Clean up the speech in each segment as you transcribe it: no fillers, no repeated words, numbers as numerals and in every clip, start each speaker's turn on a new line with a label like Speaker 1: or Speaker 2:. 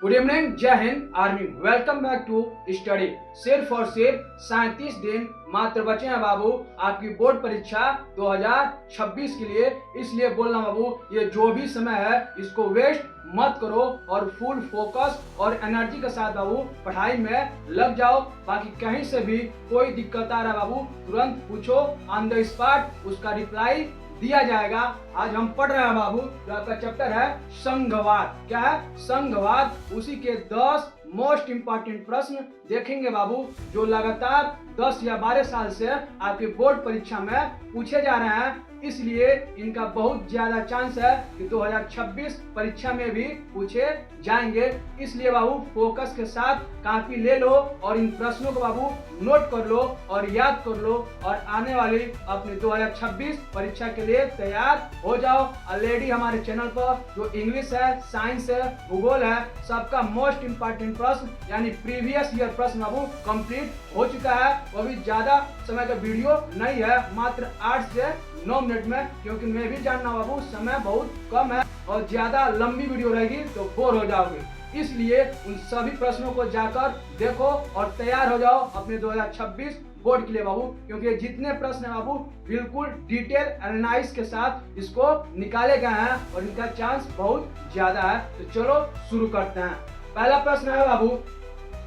Speaker 1: Good evening, Jai Hind army. Welcome back to study. सिर्फ और सिर्फ 37 दिन मात्र बचे हैं बाबू आपकी बोर्ड परीक्षा 2026 के लिए। इसलिए बोल रहा हूं बाबू, ये जो भी समय है इसको वेस्ट मत करो और फुल फोकस और एनर्जी के साथ बाबू पढ़ाई में लग जाओ। बाकी कहीं से भी कोई दिक्कत आ रहा है बाबू तुरंत पूछो, ऑन द स्पॉट उसका रिप्लाई दिया जाएगा। आज हम पढ़ रहे हैं बाबू, जो आपका चैप्टर है संघवाद। क्या है? संघवाद। उसी के 10 मोस्ट इंपॉर्टेंट प्रश्न देखेंगे बाबू, जो लगातार 10 या 12 साल से आपकी बोर्ड परीक्षा में पूछे जा रहे हैं। इसलिए इनका बहुत ज्यादा चांस है कि 2026 परीक्षा में भी पूछे जाएंगे। इसलिए बाबू फोकस के साथ कॉपी ले लो और इन प्रश्नों को बाबू नोट कर लो और याद कर लो और आने वाली अपनी 2026 परीक्षा के लिए तैयार हो जाओ। ऑलरेडी हमारे चैनल पर जो इंग्लिश है, साइंस है, भूगोल है, सबका मोस्ट इंपॉर्टेंट प्रश्न यानी प्रीवियस ईयर प्रश्न बाबू कंप्लीट हो चुका है। वो भी ज्यादा समय का वीडियो नहीं है, मात्र 8 से 9 मिनट में, क्योंकि मैं भी जानना बाबू समय बहुत कम है और ज्यादा लंबी वीडियो रहेगी तो बोर हो जाओगे। इसलिए उन सभी प्रश्नों को जाकर देखो और तैयार हो जाओ अपने 2026 बोर्ड के लिए बाबू, क्योंकि जितने प्रश्न है बाबू बिल्कुल डिटेल एनालिसिस के साथ इसको निकाले गए हैं और इनका चांस बहुत ज्यादा है। तो चलो शुरू करते हैं। पहला प्रश्न है बाबू,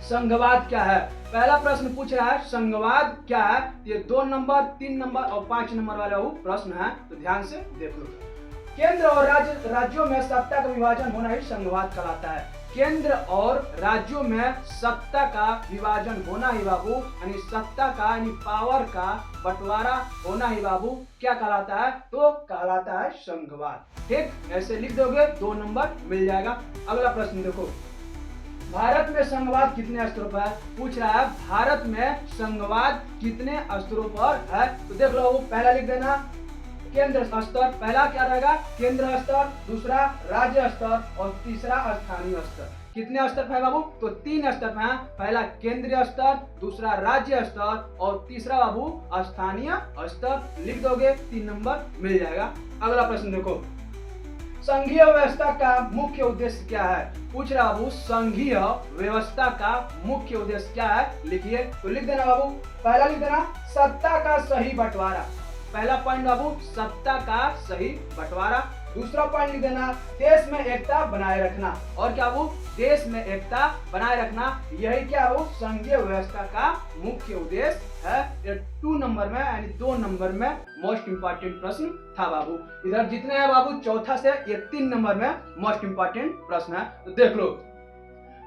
Speaker 1: संघवाद क्या है? पहला प्रश्न पूछ रहा है संघवाद क्या है। ये 2 नंबर, 3 नंबर और 5 नंबर वाला वो प्रश्न है, तो ध्यान से देख लो। केंद्र और राज्यों में सत्ता का विभाजन होना ही संघवाद कहलाता है। केंद्र और राज्यों में सत्ता का विभाजन होना ही बाबू यानी सत्ता का यानी पावर का बंटवारा होना ही बाबू क्या कहलाता है? तो कहलाता है संघवाद। ठीक, ऐसे लिख दोगे 2 नंबर मिल जाएगा। अगला प्रश्न देखो, भारत में संघवाद कितने स्तरों पर है? पूछ रहा है भारत में संघवाद कितने स्तरों पर है। तो देख लो, पहला लिख देना केंद्र स्तर। पहला क्या रहेगा? केंद्र स्तर, दूसरा राज्य स्तर और तीसरा स्थानीय स्तर। कितने स्तर पे है बाबू? तो 3 स्तर पे है। पहला केंद्रीय स्तर, दूसरा राज्य स्तर और तीसरा बाबू स्थानीय स्तर। लिख दोगे 3 नंबर मिल जाएगा। अगला प्रश्न देखो, संघीय व्यवस्था का मुख्य उद्देश्य क्या है? पूछ रहा बाबू संघीय व्यवस्था का मुख्य उद्देश्य क्या है? लिखिए, तो लिख देना बाबू, पहला लिख देना सत्ता का सही बंटवारा। पहला पॉइंट बाबू सत्ता का सही बंटवारा। दूसरा पॉइंट लिख देना देश में एकता बनाए रखना। और क्या वो देश में एकता बनाए रखना, यही क्या वो संघीय व्यवस्था का मुख्य उद्देश्य है। ये 2 नंबर में यानी 2 नंबर में मोस्ट इंपॉर्टेंट प्रश्न था बाबू। इधर जितने हैं बाबू चौथा से ये 3 नंबर में मोस्ट इंपॉर्टेंट प्रश्न है। तो देख लो,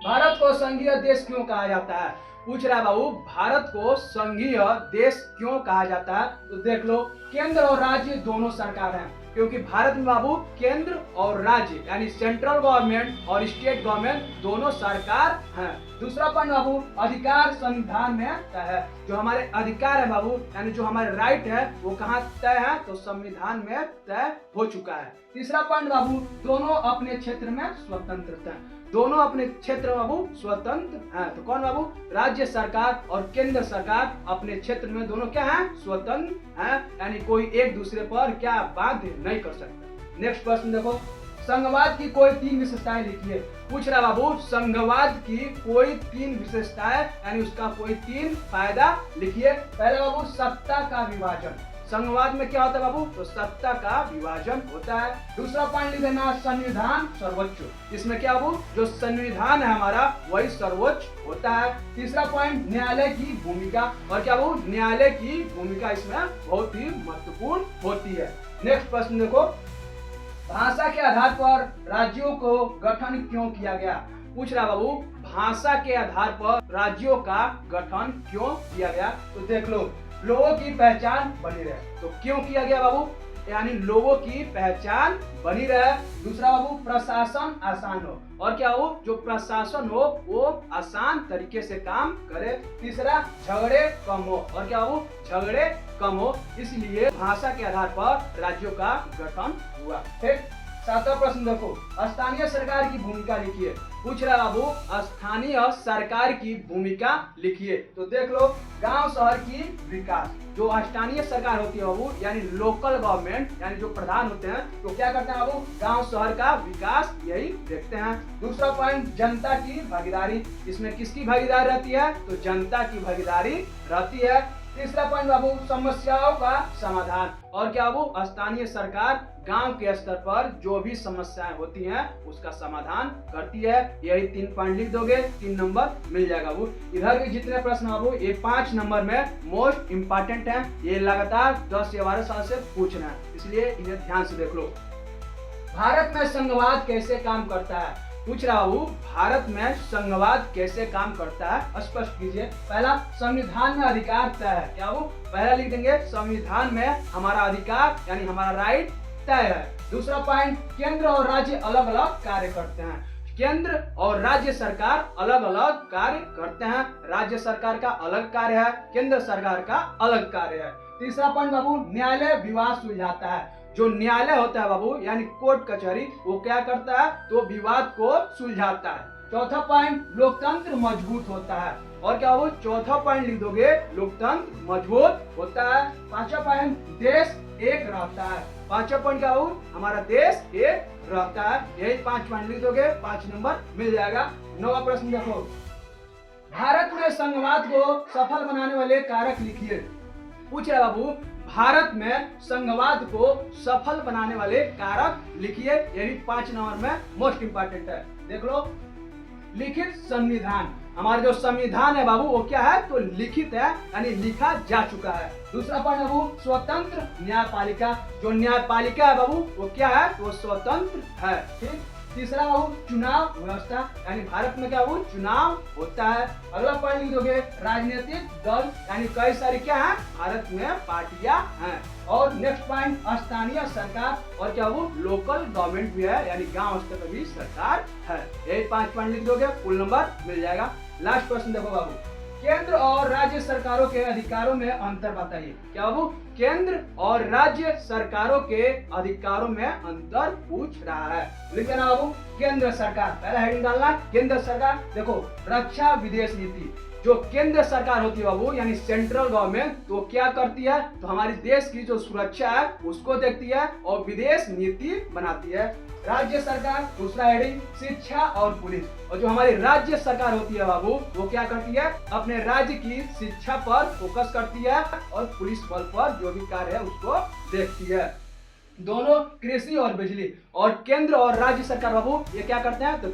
Speaker 1: भारत को संघीय देश क्यों कहा जाता है? पूछ रहा है बाबू भारत को संघीय देश क्यों कहा जाता है। तो देख लो, केंद्र और राज्य दोनों सरकार हैं, क्योंकि भारत में बाबू केंद्र और राज्य यानी सेंट्रल गवर्नमेंट और स्टेट गवर्नमेंट दोनों सरकार हैं। दूसरा पॉइंट बाबू अधिकार संविधान में तय है। जो हमारे अधिकार है बाबू यानी जो हमारे राइट है वो कहाँ तय है? तो संविधान में तय हो चुका है। तीसरा पॉइंट बाबू दोनों अपने क्षेत्र में स्वतंत्र हैं। दोनों अपने क्षेत्र में बाबू स्वतंत्र हैं। तो कौन बाबू? राज्य सरकार और केंद्र सरकार अपने क्षेत्र में दोनों क्या हैं? स्वतंत्र हैं, यानी कोई एक दूसरे पर क्या बाध्य नहीं कर सकता। नेक्स्ट प्रश्न देखो, संघवाद की कोई 3 विशेषताएं लिखिए। पूछ रहा बाबू संघवाद की कोई 3 विशेषताएं यानी उसका कोई 3 फायदा लिखिए। पहला बाबू सत्ता का विभाजन। संघवाद में क्या होता है बाबू? तो सत्ता का विभाजन होता है। दूसरा पॉइंट लिख देना संविधान सर्वोच्च। इसमें क्या बाबू? जो संविधान है हमारा वही सर्वोच्च होता है। तीसरा पॉइंट न्यायालय की भूमिका। और क्या बाबू? न्यायालय की भूमिका इसमें बहुत ही महत्वपूर्ण होती है। नेक्स्ट प्रश्न देखो, भाषा के आधार पर राज्यों को गठन क्यों किया गया? पूछ रहा बाबू भाषा के आधार पर राज्यों का गठन क्यों किया गया? तो देख लो, लोगों की पहचान बनी रहे। तो क्यों किया गया बाबू? यानी लोगों की पहचान बनी रहे। दूसरा बाबू प्रशासन आसान हो। और क्या हो? जो प्रशासन हो वो आसान तरीके से काम करे। तीसरा झगड़े कम हो। और क्या हो? झगड़े कम हो। इसलिए भाषा के आधार पर राज्यों का गठन हुआ। ठीक, 7वां प्रश्न देखो, स्थानीय सरकार की भूमिका लिखिए। पूछ रहा बाबू स्थानीय सरकार की भूमिका लिखिए। तो देख लो, गांव शहर की विकास, जो स्थानीय सरकार होती है बाबू यानी लोकल गवर्नमेंट, यानी जो प्रधान होते हैं, तो क्या करते हैं बाबू, गांव शहर का विकास, यही देखते हैं। दूसरा पॉइंट, जनता की भागीदारी, इसमें किसकी भागीदारी रहती है, तो जनता की भागीदारी रहती है। तीसरा पॉइंट बाबू, समस्याओं का समाधान, और क्या बाबू, स्थानीय सरकार गांव के स्तर पर जो भी समस्याएं होती हैं उसका समाधान करती है। यही 3 पॉइंट लिख दोगे, 3 नंबर मिल जाएगा बाबू। इधर के जितने प्रश्न बाबू ये 5 नंबर में मोस्ट इंपॉर्टेंट हैं, ये लगातार 10 या 12 साल से पूछ रहे हैं, इसलिए इन्हें ध्यान से देख लो। भारत में संघवाद कैसे काम करता है, पूछ रहा हूँ, भारत में संघवाद कैसे काम करता है, स्पष्ट कीजिए। पहला, संविधान में अधिकार तय है, क्या वो, पहला लिख देंगे, संविधान में हमारा अधिकार यानी हमारा राइट तय है। दूसरा पॉइंट, केंद्र और राज्य अलग अलग कार्य करते हैं, केंद्र और राज्य सरकार अलग अलग कार्य करते हैं, राज्य सरकार का अलग कार्य है, केंद्र सरकार का अलग कार्य है। तीसरा पॉइंट बाबू, न्यायालय विवाद सुलझाता है, जो न्यायालय होता है बाबू यानी कोर्ट कचहरी, वो क्या करता है, तो विवाद को सुलझाता है। चौथा पॉइंट, लोकतंत्र मजबूत होता है, और क्या बाबू, चौथा पॉइंट लिख दोगे, लोकतंत्र मजबूत होता है। पांचवा पॉइंट, देश एक रहता है, पांचवा पॉइंट क्या बाबू, हमारा देश एक रहता है, यही 5 पॉइंट लिख दोगे, 5 नंबर मिल जाएगा। 9वां प्रश्न देखो, भारत में संघवाद को सफल बनाने वाले कारक लिखिए। पूछ रहा बाबू, भारत में संघवाद को सफल बनाने वाले कारक लिखिए, यही 5 नंबर में मोस्ट इंपॉर्टेंट है। देख लो, लिखित संविधान, हमारा जो संविधान है बाबू वो क्या है, तो लिखित है यानी लिखा जा चुका है। दूसरा पॉइंट बाबू, स्वतंत्र न्यायपालिका, जो न्यायपालिका है बाबू वो क्या है, तो स्वतंत्र है, ठीक। तीसरा बाबू, चुनाव व्यवस्था, यानी भारत में क्या बाबू, चुनाव होता है। अगला पॉइंट लिख दोगे, राजनीतिक दल, यानी कई सारी क्या है, भारत में पार्टियां हैं। और नेक्स्ट पॉइंट, स्थानीय सरकार, और क्या वो, लोकल गवर्नमेंट भी है, यानी गांव स्तर पर भी सरकार है। यही 5 पॉइंट लिख दोगे, फुल नंबर मिल जाएगा। लास्ट प्रश्न देखो बाबू, केंद्र और राज्य सरकारों के अधिकारों में अंतर बताइए। क्या बाबू, केंद्र और राज्य सरकारों के अधिकारों में अंतर पूछ रहा है। लिख देना बाबू, केंद्र सरकार, पहला हेडिंग डालना, केंद्र सरकार। देखो, रक्षा विदेश नीति, जो केंद्र सरकार होती है बाबू यानी सेंट्रल गवर्नमेंट, तो क्या करती है, तो हमारी देश की जो सुरक्षा है उसको देखती है और विदेश नीति बनाती है। राज्य सरकार, दूसरा हेडिंग, शिक्षा और पुलिस, और जो हमारी राज्य सरकार होती है बाबू वो क्या करती है, अपने राज्य की शिक्षा पर फोकस करती है और पुलिस बल पर जो भी कार्य है उसको देखती है। दोनों कृषि और बिजली, और केंद्र और राज्य सरकार बाबू ये क्या करते हैं, तो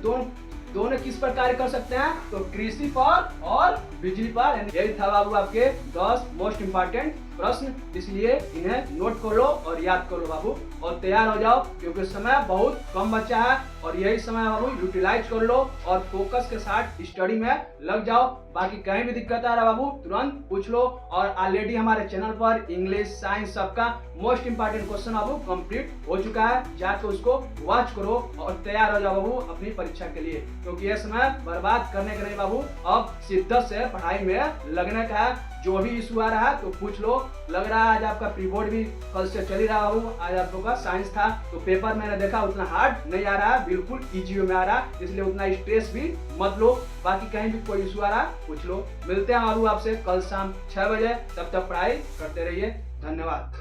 Speaker 1: दोनों किस पर कार्य कर सकते हैं, तो कृषि पर और बिजली पर। यही था बाबू आपके 10 मोस्ट इंपॉर्टेंट प्रश्न, इसलिए इन्हें नोट कर लो और याद कर लो बाबू, और तैयार हो जाओ, क्योंकि समय बहुत कम बचा है और यही समय बाबू यूटिलाइज कर लो और फोकस के साथ स्टडी में लग जाओ। बाकी कहीं भी दिक्कत आ रहा बाबू तुरंत पूछ लो, और ऑलरेडी हमारे चैनल पर इंग्लिश, साइंस सबका मोस्ट इंपॉर्टेंट क्वेश्चन बाबू कंप्लीट हो चुका है, जाकर उसको वॉच करो और तैयार हो जाओ बाबू अपनी परीक्षा के लिए, क्योंकि ये समय बर्बाद करने का नहीं बाबू, अब शिद्दत से पढ़ाई में लगने का है। जो भी इशू आ रहा है तो पूछ लो। लग रहा है आज आपका प्री बोर्ड भी कल से चल ही रहा बाबू, आज आप लोग का साइंस था तो पेपर मैंने देखा उतना हार्ड नहीं आ रहा है, बिल्कुल इजी में आ रहा है, इसलिए उतना स्ट्रेस भी मत लो। बाकी कहीं भी कोई इशू आ रहा है पूछ लो। मिलते हैं बाबू आपसे कल शाम 6 बजे, तब तक पढ़ाई करते रहिए। धन्यवाद।